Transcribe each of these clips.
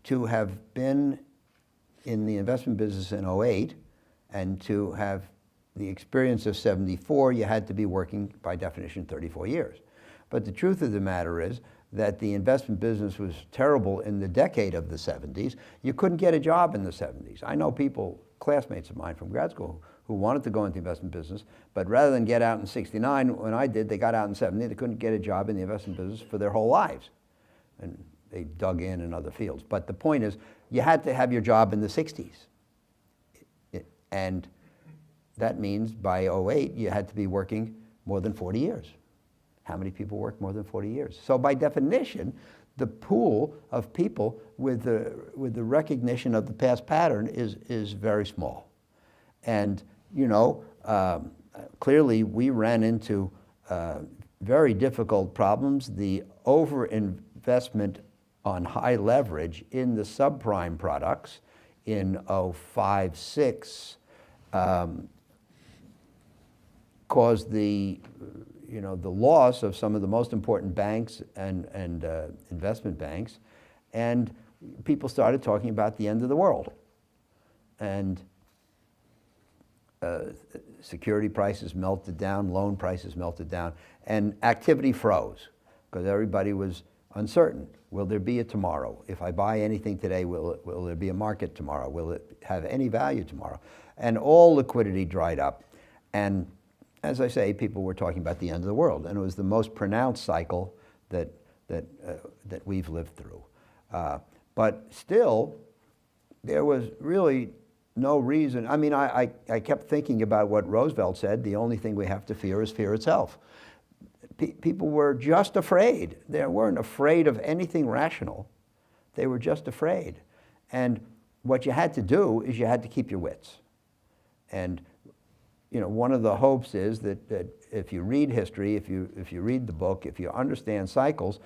to have been in the investment business in '08 and to have the experience of '74, you had to be working, by definition, 34 years. But the truth of the matter is that the investment business was terrible in the decade of the '70s. You couldn't get a job in the '70s. I know people, classmates of mine from grad school, who wanted to go into the investment business, but rather than get out in '69, when I did, they got out in '70, they couldn't get a job in the investment business for their whole lives. And they dug in other fields. But the point is, you had to have your job in the '60s. And that means by '08, you had to be working more than 40 years. How many people work more than 40 years? So by definition, the pool of people with the recognition of the past pattern is very small. And, you know, clearly we ran into very difficult problems. The overinvestment on high leverage in the subprime products in '05, '06 caused the loss of some of the most important banks and investment banks, and people started talking about the end of the world. And security prices melted down, loan prices melted down, and activity froze because everybody was uncertain. Will there be a tomorrow? If I buy anything today, will there be a market tomorrow? Will it have any value tomorrow? And all liquidity dried up. And as I say, people were talking about the end of the world, and it was the most pronounced cycle that we've lived through. But still, there was really no reason. I mean, I kept thinking about what Roosevelt said: the only thing we have to fear is fear itself. People were just afraid. They weren't afraid of anything rational. They were just afraid. And what you had to do is you had to keep your wits. And you know, one of the hopes is that if you read history, if you read the book, if you understand cycles,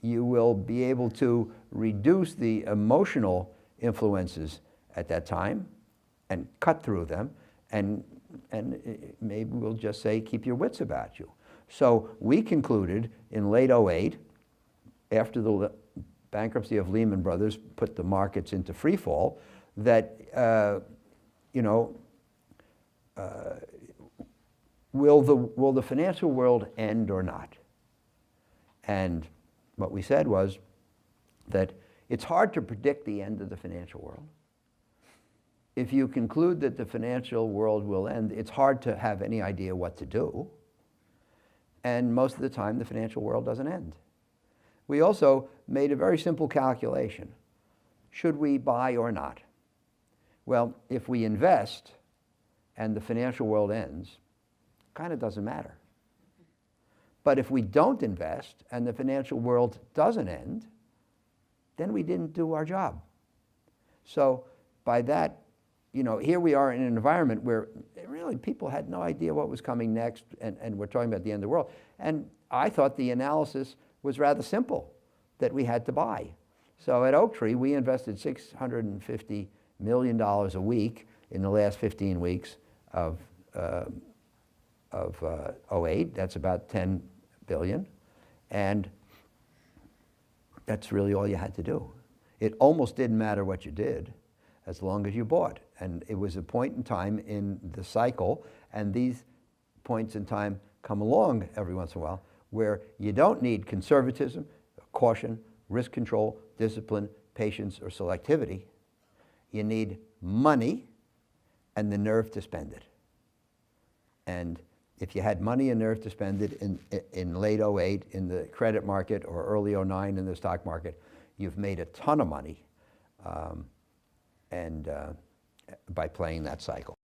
you will be able to reduce the emotional influences at that time and cut through them, and maybe we'll just say keep your wits about you. So we concluded in late '08, after the bankruptcy of Lehman Brothers put the markets into free fall, that will the financial world end or not? And what we said was that it's hard to predict the end of the financial world. If you conclude that the financial world will end, it's hard to have any idea what to do. And most of the time, the financial world doesn't end. We also made a very simple calculation. Should we buy or not? Well, if we invest and the financial world ends, kind of doesn't matter. But if we don't invest and the financial world doesn't end, then we didn't do our job. So by that, you know, here we are in an environment where really people had no idea what was coming next, and we're talking about the end of the world. And I thought the analysis was rather simple, that we had to buy. So at Oaktree, we invested $650 million a week in the last 15 weeks of '08. That's about $10 billion. And that's really all you had to do. It almost didn't matter what you did as long as you bought. And it was a point in time in the cycle, and these points in time come along every once in a while, where you don't need conservatism, caution, risk control, discipline, patience, or selectivity. You need money and the nerve to spend it. And if you had money and nerve to spend it in late '08 in the credit market or early '09 in the stock market, you've made a ton of money by playing that cycle.